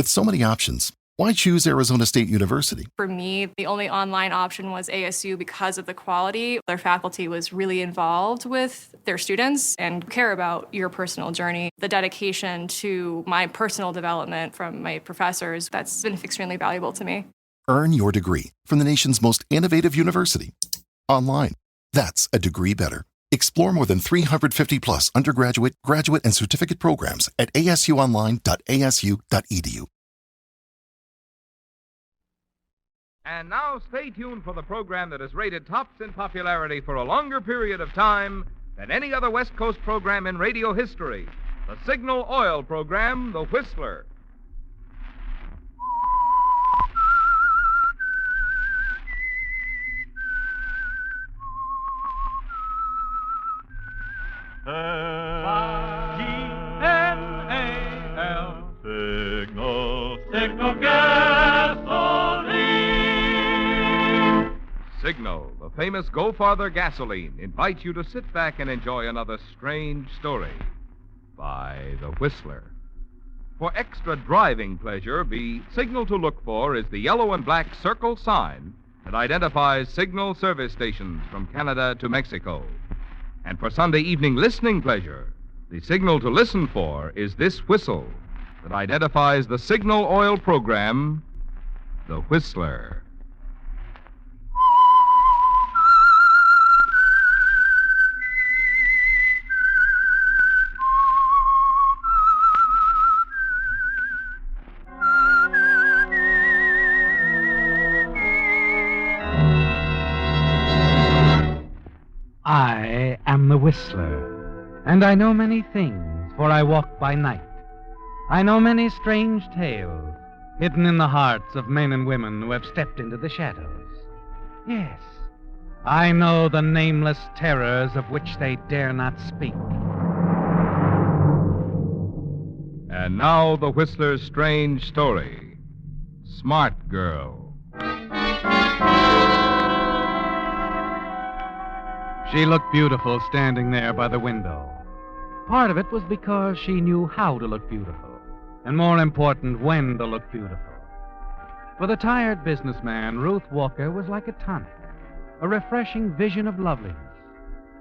With so many options, why choose Arizona State University? For me, the only online option was ASU because of the quality. Their faculty was really involved with their students and care about your personal journey. The dedication to my personal development from my professors, that's been extremely valuable to me. Earn your degree from the nation's most innovative university. Online. That's a degree better. Explore more than 350 plus undergraduate, graduate, and certificate programs at asuonline.asu.edu. And now stay tuned for the program that is rated tops in popularity for a longer period of time than any other West Coast program in radio history. The Signal Oil program, The Whistler. S-I-G-N-A-L Signal, Signal Gasoline. Signal, the famous Go Farther gasoline, invites you to sit back and enjoy another strange story by The Whistler. For extra driving pleasure, the signal to look for is the yellow and black circle sign that identifies Signal service stations from Canada to Mexico. And for Sunday evening listening pleasure, the signal to listen for is this whistle that identifies the Signal Oil program, The Whistler. I am the Whistler, and I know many things, for I walk by night. I know many strange tales, hidden in the hearts of men and women who have stepped into the shadows. Yes, I know the nameless terrors of which they dare not speak. And now the Whistler's strange story, Smart Girl. She looked beautiful standing there by the window. Part of it was because she knew how to look beautiful, and more important, when to look beautiful. For the tired businessman, Ruth Walker was like a tonic, a refreshing vision of loveliness.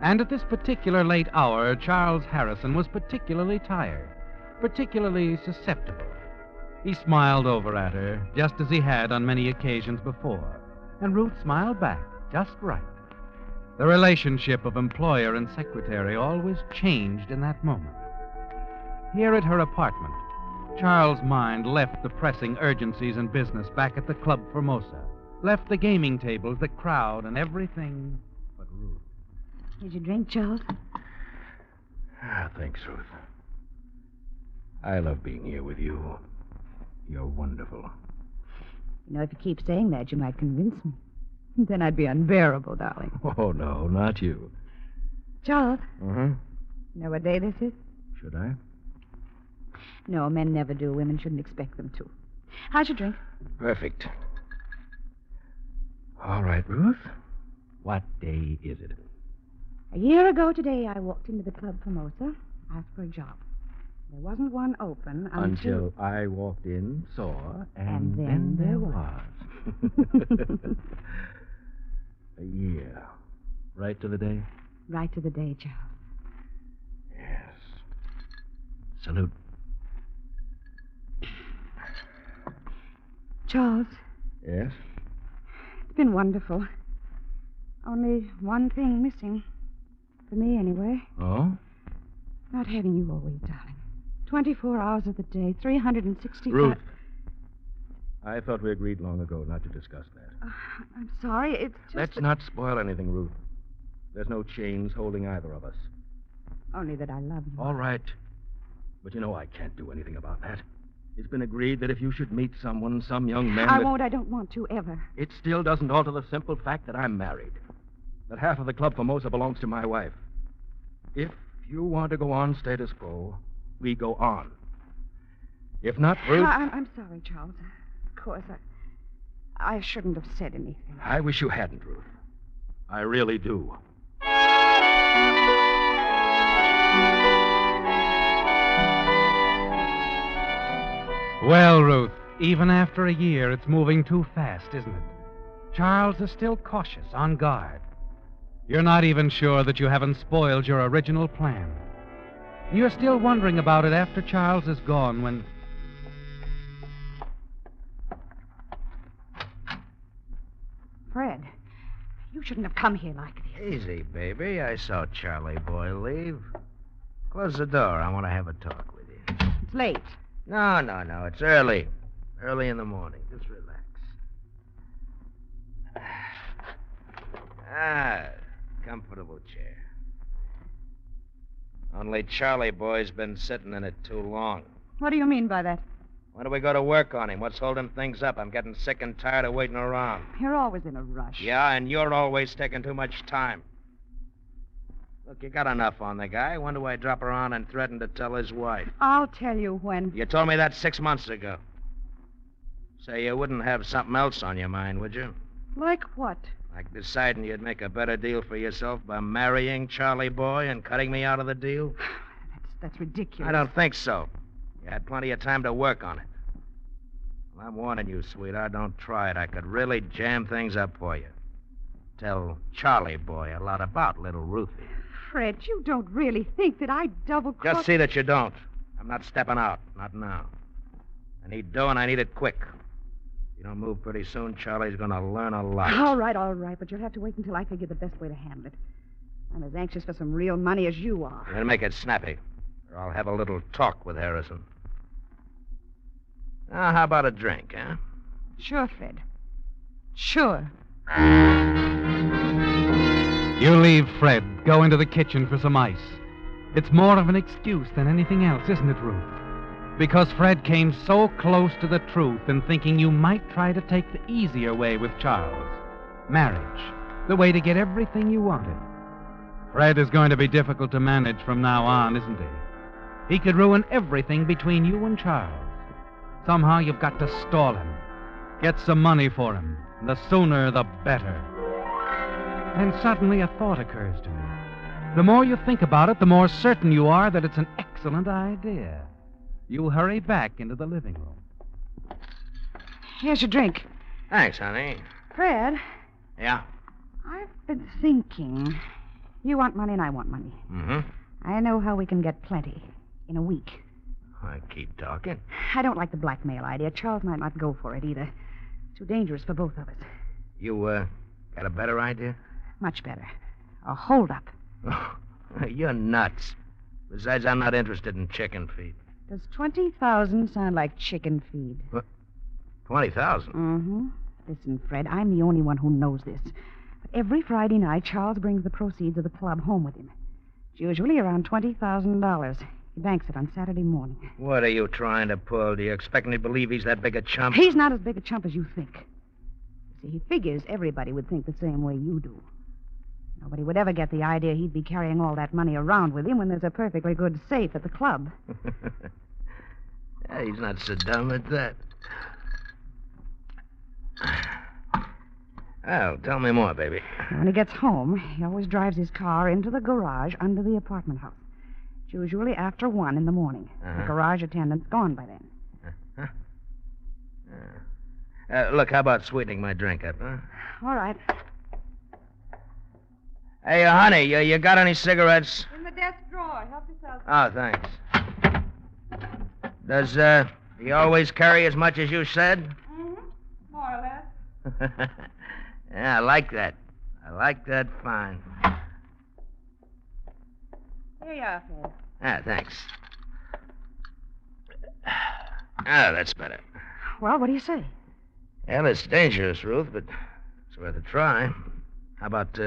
And at this particular late hour, Charles Harrison was particularly tired, particularly susceptible. He smiled over at her, just as he had on many occasions before, and Ruth smiled back just right. The relationship of employer and secretary always changed in that moment. Here at her apartment, Charles' mind left the pressing urgencies in business back at the Club Formosa, left the gaming tables that crowd and everything but Ruth. Did you drink, Charles? Thanks, Ruth. I love being here with you. You're wonderful. You know, if you keep saying that, you might convince me. Then I'd be unbearable, darling. Oh, no, not you. Charles? Uh-huh. You know what day this is? Should I? No, men never do. Women shouldn't expect them to. How's your drink? Perfect. All right, Ruth. What day is it? A year ago today, I walked into the Club Formosa, asked for a job. There wasn't one open Until I walked in, saw, and then there was. A year. Right to the day? Right to the day, Charles. Yes. Salute. Charles, Yes? it's been wonderful. Only one thing missing. For me, anyway. Oh? Not having you always, darling. 24 hours of the day, 365... Ruth. I thought we agreed long ago not to discuss that. I'm sorry, it's just... Let's not spoil anything, Ruth. There's no chains holding either of us. Only that I love you. All right. But you know I can't do anything about that. It's been agreed that if you should meet someone, some young man... I won't. I don't want to, ever. It still doesn't alter the simple fact that I'm married. That half of the Club Formosa belongs to my wife. If you want to go on status quo, we go on. If not, Ruth... I'm sorry, Charles. Of course, I shouldn't have said anything. I wish you hadn't, Ruth. I really do. Well, Ruth, even after a year, it's moving too fast, isn't it? Charles is still cautious, on guard. You're not even sure that you haven't spoiled your original plan. You're still wondering about it after Charles is gone when... Fred, you shouldn't have come here like this. Easy, baby. I saw Charlie boy leave. Close the door. I want to have a talk with you. It's late. No. It's early. Early in the morning. Just relax. Comfortable chair. Only Charlie boy's been sitting in it too long. What do you mean by that? When do we go to work on him? What's holding things up? I'm getting sick and tired of waiting around. You're always in a rush. Yeah, and you're always taking too much time. Look, you got enough on the guy. When do I drop around and threaten to tell his wife? I'll tell you when. You told me that 6 months ago. Say, you wouldn't have something else on your mind, would you? Like what? Like deciding you'd make a better deal for yourself by marrying Charlie boy and cutting me out of the deal? That's ridiculous. I don't think so. You had plenty of time to work on it. Well, I'm warning you, sweetheart, don't try it. I could really jam things up for you. Tell Charlie boy a lot about little Ruthie. Fred, you don't really think that I double-crossed... Just see that you don't. I'm not stepping out. Not now. I need dough, and I need it quick. If you don't move pretty soon, Charlie's going to learn a lot. All right, but you'll have to wait until I figure the best way to handle it. I'm as anxious for some real money as you are. Then make it snappy, or I'll have a little talk with Harrison. Now, how about a drink, huh? Sure, Fred. Sure. You leave Fred, go into the kitchen for some ice. It's more of an excuse than anything else, isn't it, Ruth? Because Fred came so close to the truth in thinking you might try to take the easier way with Charles. Marriage. The way to get everything you wanted. Fred is going to be difficult to manage from now on, isn't he? He could ruin everything between you and Charles. Somehow you've got to stall him. Get some money for him. And the sooner, the better. Then suddenly a thought occurs to you. The more you think about it, the more certain you are that it's an excellent idea. You hurry back into the living room. Here's your drink. Thanks, honey. Fred, Yeah? I've been thinking. You want money and I want money. Mm-hmm. I know how we can get plenty. In a week. I keep talking. I don't like the blackmail idea. Charles might not go for it either. Too dangerous for both of us. You, got a better idea? Much better. A hold-up. Oh, you're nuts. Besides, I'm not interested in chicken feed. Does 20,000 sound like chicken feed? What? 20,000? Mm-hmm. Listen, Fred, I'm the only one who knows this. But every Friday night, Charles brings the proceeds of the club home with him. It's usually around $20,000. He banks it on Saturday morning. What are you trying to pull? Do you expect me to believe he's that big a chump? He's not as big a chump as you think. See, he figures everybody would think the same way you do. Nobody would ever get the idea he'd be carrying all that money around with him when there's a perfectly good safe at the club. Yeah, he's not so dumb at that. Well, tell me more, baby. When he gets home, he always drives his car into the garage under the apartment house. It's usually after 1 in the morning. The garage attendant's gone by then. Look, how about sweetening my drink up, huh? All right. Hey, honey, you got any cigarettes? In the desk drawer. Help yourself. Oh, thanks. Does, he always carry as much as you said? Mm-hmm. More or less. Yeah, I like that. I like that fine. Here you are, Fred. Ah, thanks. Ah, that's better. Well, what do you say? Well, it's dangerous, Ruth, but it's worth a try. How about,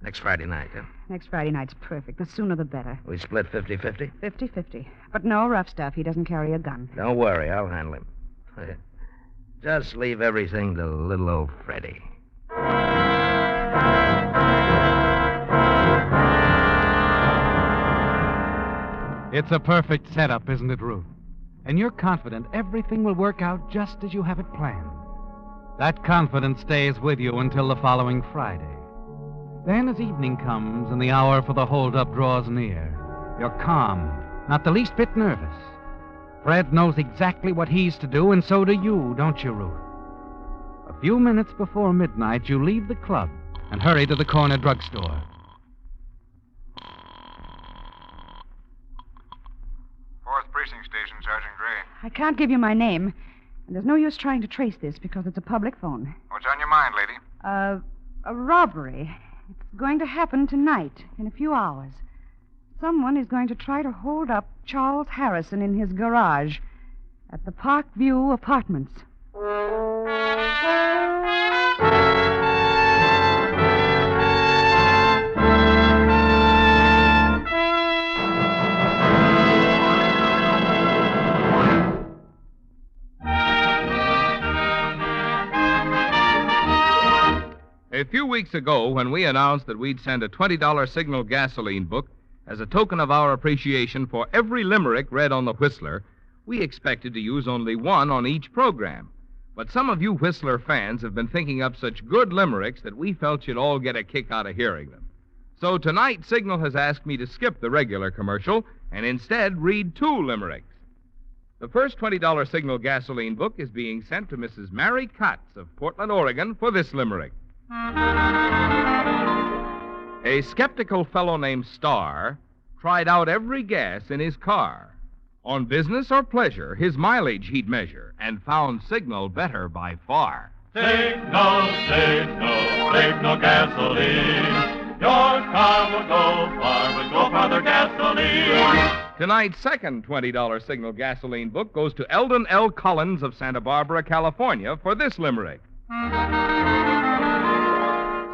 next Friday night, huh? Next Friday night's perfect. The sooner the better. We split 50-50? 50-50. But no rough stuff. He doesn't carry a gun. Don't worry, I'll handle him. Just leave everything to little old Freddie. It's a perfect setup, isn't it, Ruth? And you're confident everything will work out just as you have it planned. That confidence stays with you until the following Friday. Then, as evening comes and the hour for the hold-up draws near, you're calm, not the least bit nervous. Fred knows exactly what he's to do, and so do you, don't you, Ruth? A few minutes before midnight, you leave the club and hurry to the corner drugstore. Fourth Precinct Station, Sergeant Gray. I can't give you my name, and there's no use trying to trace this because it's a public phone. What's on your mind, lady? A robbery. It's going to happen tonight, in a few hours. Someone is going to try to hold up Charles Harrison in his garage at the Parkview Apartments. A few weeks ago, when we announced that we'd send a $20 Signal gasoline book as a token of our appreciation for every limerick read on the Whistler, we expected to use only one on each program. But some of you Whistler fans have been thinking up such good limericks that we felt you'd all get a kick out of hearing them. So tonight, Signal has asked me to skip the regular commercial and instead read two limericks. The first $20 Signal gasoline book is being sent to Mrs. Mary Katz of Portland, Oregon, for this limerick. A skeptical fellow named Starr tried out every gas in his car. On business or pleasure, his mileage he'd measure, and found Signal better by far. Signal, signal, signal gasoline. Your car will go far with go farther gasoline. Tonight's second $20 Signal gasoline book goes to Eldon L. Collins of Santa Barbara, California, for this limerick.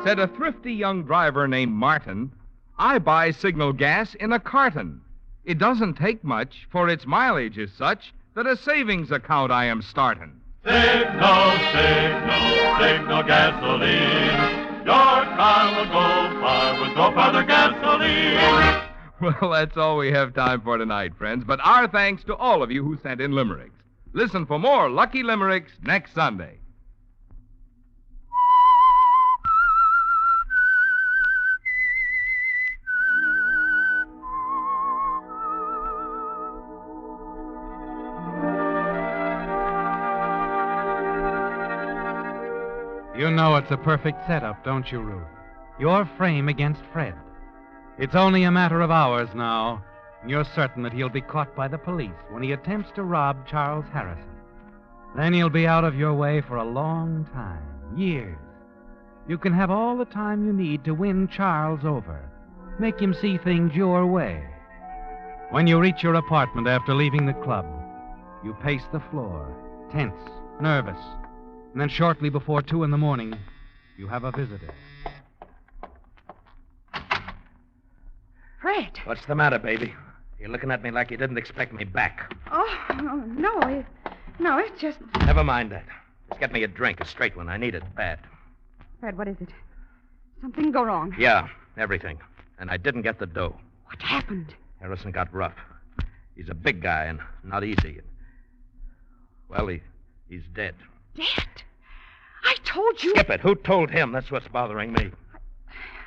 Said a thrifty young driver named Martin, I buy Signal gas in a carton. It doesn't take much, for its mileage is such that a savings account I am starting. Signal, signal, signal gasoline. Your car will go far with go farther gasoline. Well, that's all we have time for tonight, friends, but our thanks to all of you who sent in limericks. Listen for more Lucky Limericks next Sunday. You know it's a perfect setup, don't you, Ruth? Your frame against Fred. It's only a matter of hours now, and you're certain that he'll be caught by the police when he attempts to rob Charles Harrison. Then he'll be out of your way for a long time, years. You can have all the time you need to win Charles over, make him see things your way. When you reach your apartment after leaving the club, you pace the floor, tense, nervous. And then shortly before 2 a.m, you have a visitor. Fred. What's the matter, baby? You're looking at me like you didn't expect me back. Oh, no, it's just... Never mind that. Just get me a drink, a straight one. I need it bad. Fred, what is it? Something go wrong? Yeah, everything. And I didn't get the dough. What happened? Harrison got rough. He's a big guy and not easy. Well, he's dead. Dead? I told you... Skip it. Who told him? That's what's bothering me.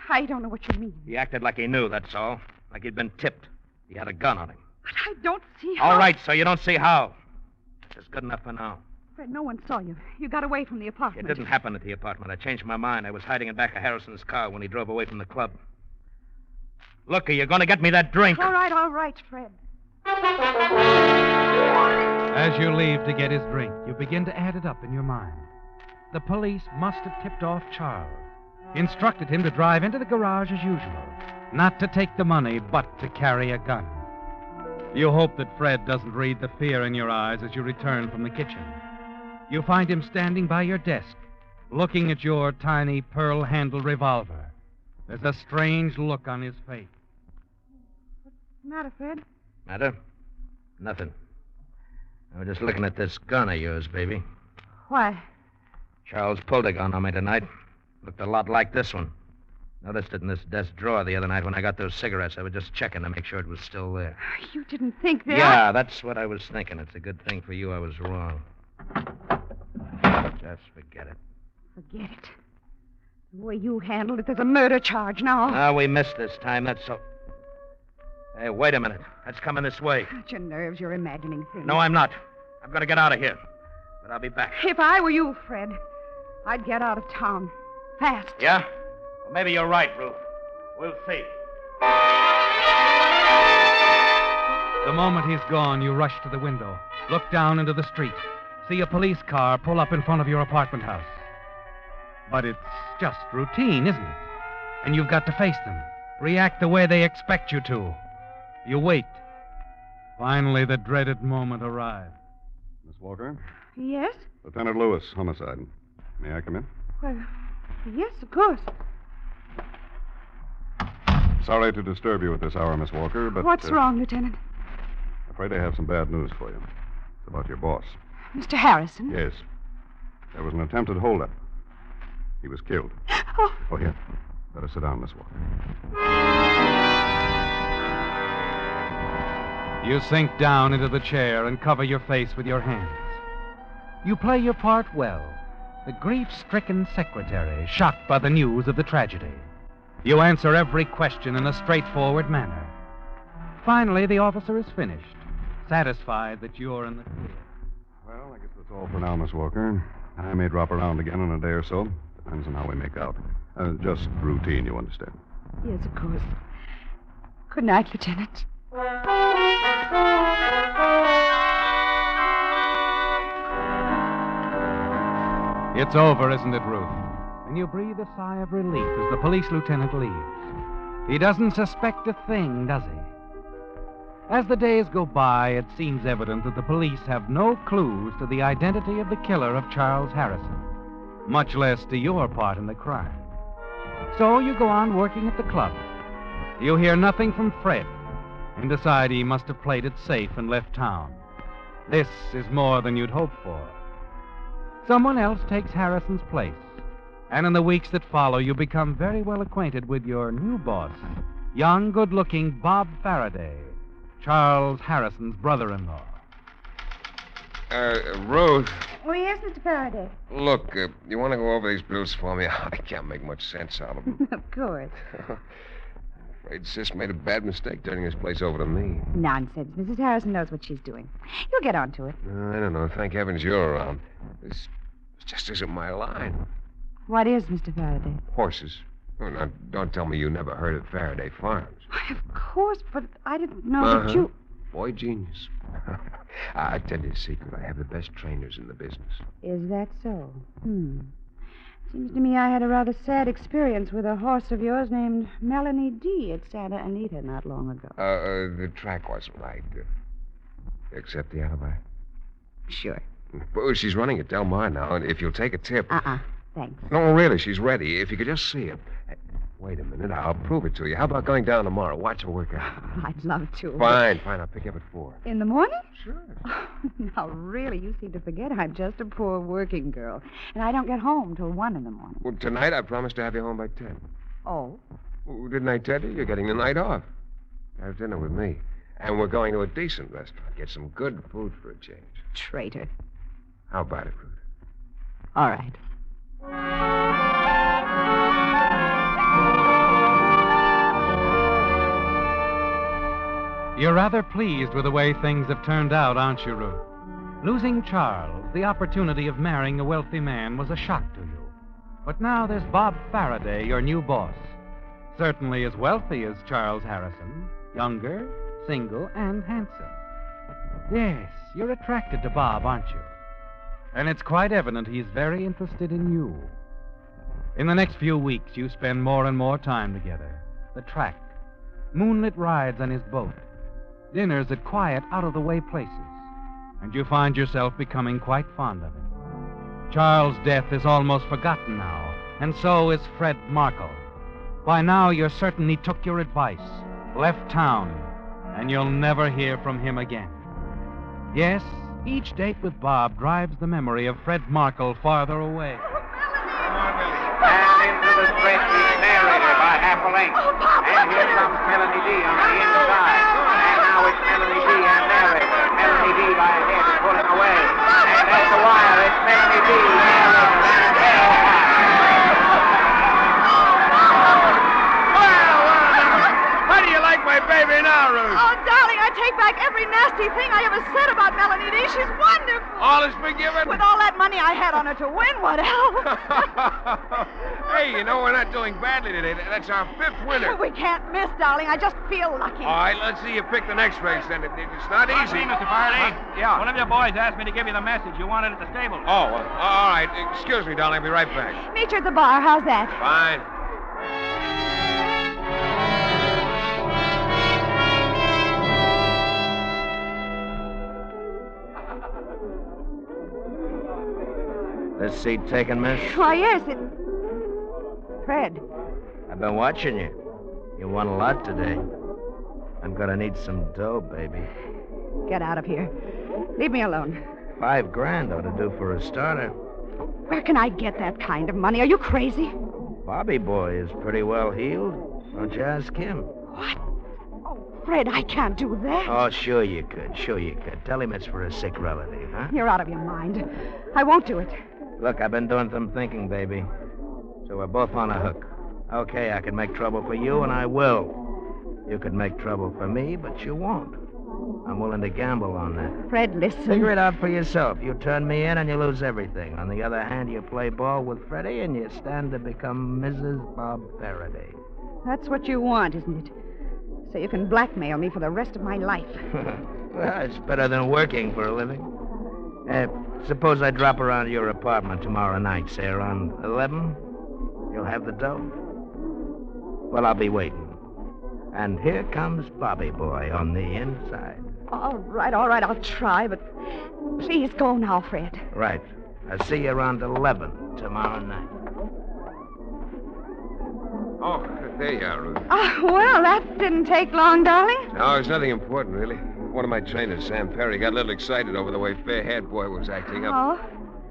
I don't know what you mean. He acted like he knew, that's all. Like he'd been tipped. He had a gun on him. But I don't see how... All right, so you don't see how. It's good enough for now. Fred, no one saw you. You got away from the apartment. It didn't happen at the apartment. I changed my mind. I was hiding in back of Harrison's car when he drove away from the club. Look, are you going to get me that drink? All right, Fred. As you leave to get his drink, you begin to add it up in your mind. The police must have tipped off Charles, instructed him to drive into the garage as usual, not to take the money, but to carry a gun. You hope that Fred doesn't read the fear in your eyes as you return from the kitchen. You find him standing by your desk, looking at your tiny pearl-handled revolver. There's a strange look on his face. What's the matter, Fred? Matter? Nothing. I was just looking at this gun of yours, baby. Why? Charles pulled a gun on me tonight. Looked a lot like this one. Noticed it in this desk drawer the other night when I got those cigarettes. I was just checking to make sure it was still there. You didn't think that... Yeah, that's what I was thinking. It's a good thing for you I was wrong. Just forget it. Forget it. The way you handled it, there's a murder charge now. Ah, we missed this time, that's so... Hey, wait a minute. That's coming this way. At your nerves, you're imagining things. No, I'm not. I'm going to get out of here. But I'll be back. If I were you, Fred, I'd get out of town. Fast. Yeah? Well, maybe you're right, Ruth. We'll see. The moment he's gone, you rush to the window, look down into the street, see a police car pull up in front of your apartment house. But it's just routine, isn't it? And you've got to face them, react the way they expect you to. You wait. Finally, the dreaded moment arrives. Miss Walker? Yes? Lieutenant Lewis, homicide. May I come in? Well, yes, of course. Sorry to disturb you at this hour, Miss Walker, but... What's wrong, Lieutenant? Afraid I have some bad news for you. It's about your boss. Mr. Harrison? Yes. There was an attempted holdup. He was killed. Oh, here. Better sit down, Miss Walker. You sink down into the chair and cover your face with your hands. You play your part well. The grief-stricken secretary, shocked by the news of the tragedy. You answer every question in a straightforward manner. Finally, the officer is finished, satisfied that you're in the clear. Well, I guess that's all for now, Miss Walker. I may drop around again in a day or so. Depends on how we make out. Just routine, you understand. Yes, of course. Good night, Lieutenant. It's over, isn't it, Ruth? And you breathe a sigh of relief as the police lieutenant leaves. He doesn't suspect a thing, does he? As the days go by, it seems evident that the police have no clues to the identity of the killer of Charles Harrison, much less to your part in the crime. So you go on working at the club. You hear nothing from Fred and decide he must have played it safe and left town. This is more than you'd hoped for. Someone else takes Harrison's place, and in the weeks that follow, you become very well acquainted with your new boss, young, good-looking Bob Faraday, Charles Harrison's brother-in-law. Ruth, Oh, yes, Mr. Faraday. look, you want to go over these bills for me? I can't make much sense out of them. Of course. Afraid Sis made a bad mistake turning this place over to me. Nonsense. Mrs. Harrison knows what she's doing. You'll get on to it. I don't know. Thank heavens you're around. This just isn't my line. What is, Mr. Faraday? Horses. Oh, now, don't tell me you never heard of Faraday Farms. Why, of course, but I didn't know that you... Boy genius. I tell you a secret. I have the best trainers in the business. Is that so? Seems to me I had a rather sad experience with a horse of yours named Melanie D. at Santa Anita not long ago. The track wasn't right. Accept the alibi? Sure. Well, she's running at Del Mar now, and if you'll take a tip... Thanks. No, really, she's ready. If you could just see her. Wait a minute. I'll prove it to you. How about going down tomorrow? Watch her work out. I'd love to. Fine. I'll pick you up at 4. In the morning? Sure. Now, really, you seem to forget I'm just a poor working girl, and I don't get home till 1 in the morning. Well, tonight I promised to have you home by 10. Oh? Well, didn't I tell you? You're getting the night off. Have dinner with me. And we're going to a decent restaurant. Get some good food for a change. Traitor. How about it, Ruth? All right. You're rather pleased with the way things have turned out, aren't you, Ruth? Losing Charles, the opportunity of marrying a wealthy man, was a shock to you. But now there's Bob Faraday, your new boss. Certainly as wealthy as Charles Harrison, younger, single, and handsome. Yes, you're attracted to Bob, aren't you? And it's quite evident he's very interested in you. In the next few weeks, you spend more and more time together. The track, moonlit rides on his boat, dinners at quiet, out-of-the-way places. And you find yourself becoming quite fond of him. Charles' death is almost forgotten now, and so is Fred Markle. By now, you're certain he took your advice, left town, and you'll never hear from him again. Yes, each date with Bob drives the memory of Fred Markle farther away. And into the stretch is Narrator by half a length. And here comes Melanie D on the inside. And now it's Melanie D and Narrator. Melanie D by a head pulling away. And at the wire, it's Melanie D, Narrator, and Del Mar. Well, how do you like my baby now, Ruth? back every nasty thing I ever said about Melanie D. She's wonderful. All is forgiven? With all that money I had on her to win, what else? Hey, you know, we're not doing badly today. That's our 5th winner. We can't miss, darling. I just feel lucky. All right, let's see you pick the next race, then. It's not easy. Mr. Faraday. Yeah. One of your boys asked me to give you the message you wanted at the stable. Oh, well, all right. Excuse me, darling. I'll be right back. Meet you at the bar. How's that? Fine. This seat taken, miss? Why, yes, it... Fred. I've been watching you. You won a lot today. I'm gonna need some dough, baby. Get out of here. Leave me alone. $5,000 ought to do for a starter. Where can I get that kind of money? Are you crazy? Bobby boy is pretty well healed. Don't you ask him? What? Oh, Fred, I can't do that. Oh, sure you could. Sure you could. Tell him it's for a sick relative, huh? You're out of your mind. I won't do it. Look, I've been doing some thinking, baby. So we're both on a hook. Okay, I can make trouble for you, and I will. You could make trouble for me, but you won't. I'm willing to gamble on that. Fred, listen. Figure it out for yourself. You turn me in and you lose everything. On the other hand, you play ball with Freddie and you stand to become Mrs. Bob Faraday. That's what you want, isn't it? So you can blackmail me for the rest of my life. Well, it's better than working for a living. Suppose I drop around your apartment tomorrow night, say around 11? You'll have the dough? Well, I'll be waiting. And here comes Bobby boy on the inside. All right, I'll try, but please go now, Fred. Right. I'll see you around 11 tomorrow night. Oh, there you are, Ruth. Well, that didn't take long, darling. No, it's nothing important, really. One of my trainers, Sam Perry, got a little excited over the way fair-haired boy was acting up. Oh?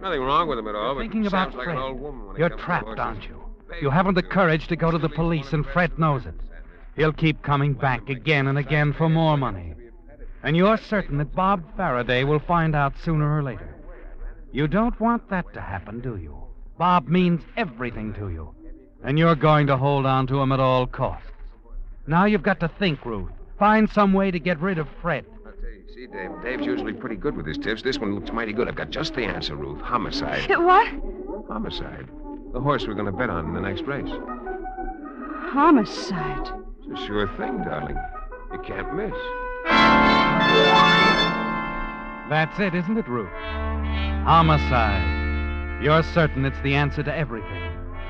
Nothing wrong with him at all, but Thinking about sounds like Fred. an old woman when You're it comes to trapped, horses. aren't you? You haven't the courage to go to the police, and Fred knows it. He'll keep coming back again and again for more money. And you're certain that Bob Faraday will find out sooner or later. You don't want that to happen, do you? Bob means everything to you. And you're going to hold on to him at all costs. Now you've got to think, Ruth. Find some way to get rid of Fred. I'll tell you, see, Dave, Dave's usually pretty good with his tips. This one looks mighty good. I've got just the answer, Ruth. Homicide. What? Homicide. The horse we're going to bet on in the next race. Homicide. It's a sure thing, darling. You can't miss. That's it, isn't it, Ruth? Homicide. You're certain it's the answer to everything.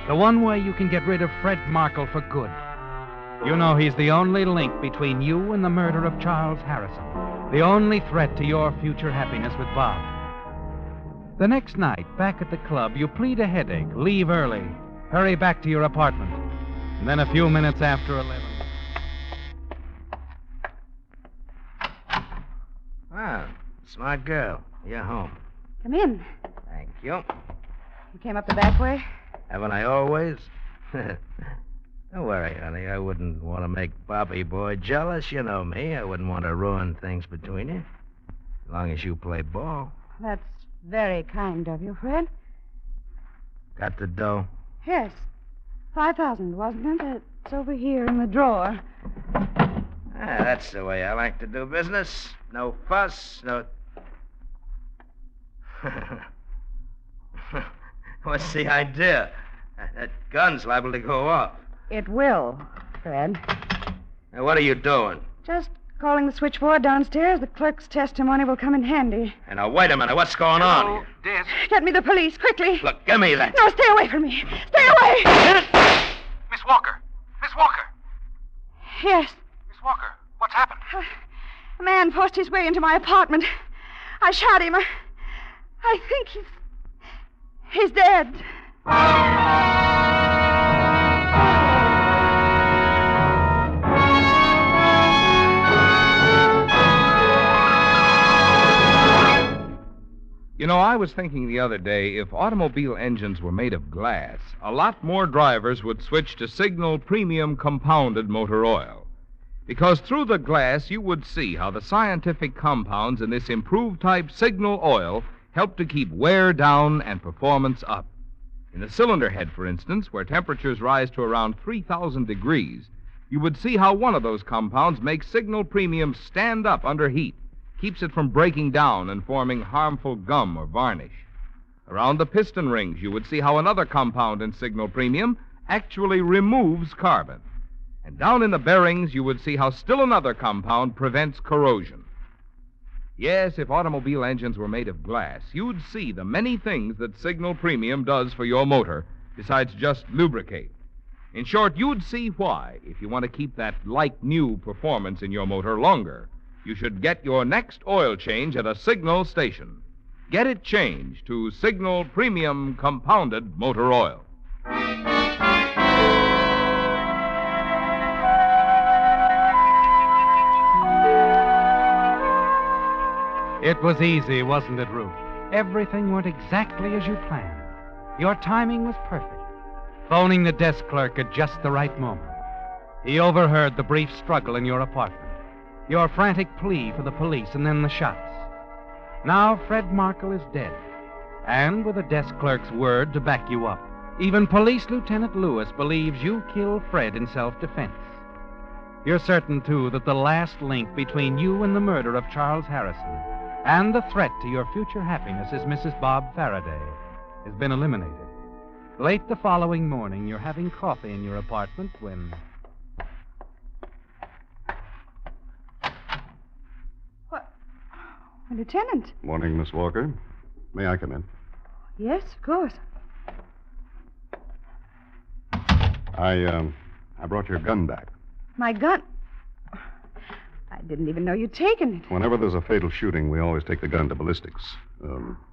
The one way you can get rid of Fred Markle for good. You know he's the only link between you and the murder of Charles Harrison. The only threat to your future happiness with Bob. The next night, back at the club, you plead a headache, leave early, hurry back to your apartment. And then a few minutes after 11... Well, smart girl. You're home. Come in. Thank you. You came up the back way? Haven't I always? Don't worry, honey. I wouldn't want to make Bobby boy jealous. You know me. I wouldn't want to ruin things between you. As long as you play ball. That's very kind of you, Fred. Got the dough? Yes. 5,000, wasn't it? It's over here in the drawer. That's the way I like to do business. No fuss, no... What's the idea? That gun's liable to go off. It will, Fred. Now, what are you doing? Just calling the switchboard downstairs. The clerk's testimony will come in handy. And now, wait a minute. What's going on here? Desk. Get me the police, quickly. Look, give me that. No, stay away from me. Stay away! Miss Walker. Miss Walker. Yes. Miss Walker, what's happened? A man forced his way into my apartment. I shot him. I think he's dead. You know, I was thinking the other day, if automobile engines were made of glass, a lot more drivers would switch to Signal Premium Compounded Motor Oil. Because through the glass, you would see how the scientific compounds in this improved type Signal oil help to keep wear down and performance up. In the cylinder head, for instance, where temperatures rise to around 3,000 degrees, you would see how one of those compounds makes signal premium stand up under heat, keeps it from breaking down and forming harmful gum or varnish. Around the piston rings, you would see how another compound in signal premium actually removes carbon. And down in the bearings, you would see how still another compound prevents corrosion. Yes, if automobile engines were made of glass, you'd see the many things that signal premium does for your motor besides just lubricate. In short, you'd see why, if you want to keep that like-new performance in your motor longer, you should get your next oil change at a Signal station. Get it changed to Signal Premium Compounded Motor Oil. It was easy, wasn't it, Ruth? Everything went exactly as you planned. Your timing was perfect. Phoning the desk clerk at just the right moment. He overheard the brief struggle in your apartment, your frantic plea for the police, and then the shots. Now Fred Markle is dead, and with a desk clerk's word to back you up, even Police Lieutenant Lewis believes you killed Fred in self-defense. You're certain, too, that the last link between you and the murder of Charles Harrison and the threat to your future happiness as Mrs. Bob Faraday has been eliminated. Late the following morning, you're having coffee in your apartment when... What? Lieutenant? Morning, Miss Walker. May I come in? Yes, of course. I brought your gun back. My gun? I didn't even know you'd taken it. Whenever there's a fatal shooting, we always take the gun to ballistics.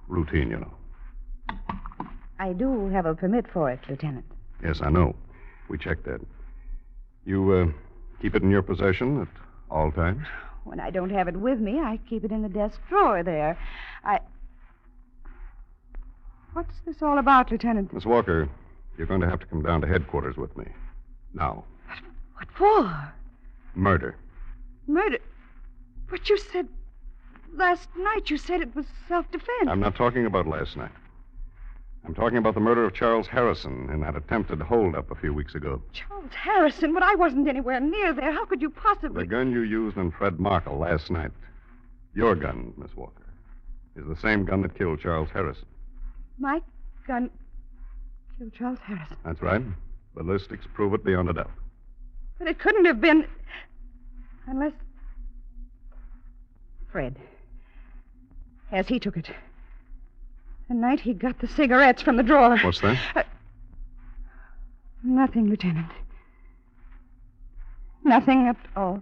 Routine, you know. I do have a permit for it, Lieutenant. Yes, I know. We checked that. You keep it in your possession at all times? When I don't have it with me, I keep it in the desk drawer there. What's this all about, Lieutenant? Miss Walker, you're going to have to come down to headquarters with me. Now. What for? Murder. Murder? But you said... Last night you said it was self-defense. I'm not talking about last night. I'm talking about the murder of Charles Harrison in that attempted holdup a few weeks ago. Charles Harrison? But I wasn't anywhere near there. How could you possibly... The gun you used on Fred Markle last night, your gun, Miss Walker, is the same gun that killed Charles Harrison. My gun killed Charles Harrison? That's right. Ballistics prove it beyond a doubt. But it couldn't have been... Unless... Fred. Yes, he took it. The night he got the cigarettes from the drawer. What's that? Nothing, Lieutenant. Nothing at all.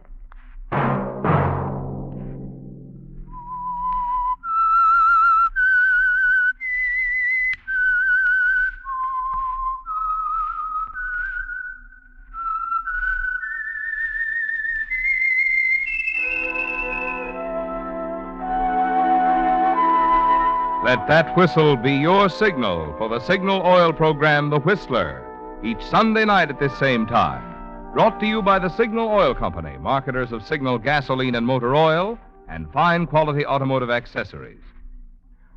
Let that whistle be your signal for the Signal Oil program, The Whistler, each Sunday night at this same time. Brought to you by the Signal Oil Company, marketers of Signal gasoline and motor oil and fine quality automotive accessories.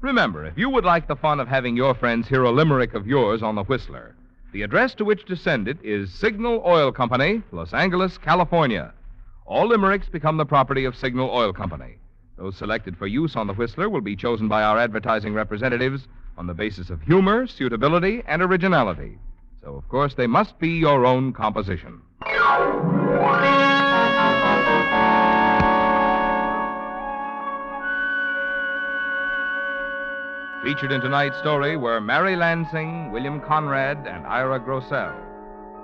Remember, if you would like the fun of having your friends hear a limerick of yours on The Whistler, the address to which to send it is Signal Oil Company, Los Angeles, California. All limericks become the property of Signal Oil Company. Those selected for use on The Whistler will be chosen by our advertising representatives on the basis of humor, suitability, and originality. So, of course, they must be your own composition. Featured in tonight's story were Mary Lansing, William Conrad, and Ira Grossell.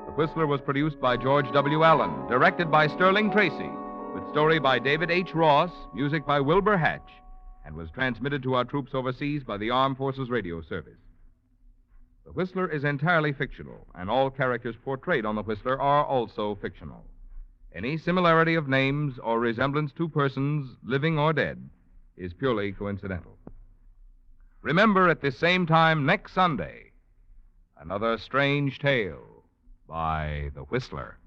The Whistler was produced by George W. Allen, directed by Sterling Tracy, with story by David H. Ross, music by Wilbur Hatch, and was transmitted to our troops overseas by the Armed Forces Radio Service. The Whistler is entirely fictional, and all characters portrayed on The Whistler are also fictional. Any similarity of names or resemblance to persons, living or dead, is purely coincidental. Remember, at this same time next Sunday, another strange tale by The Whistler.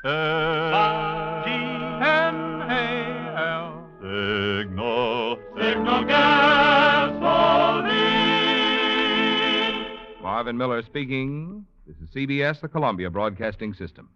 S-G-N-A-L. Signal, signal. signal gasoline. Marvin Miller speaking. This is CBS, the Columbia Broadcasting System.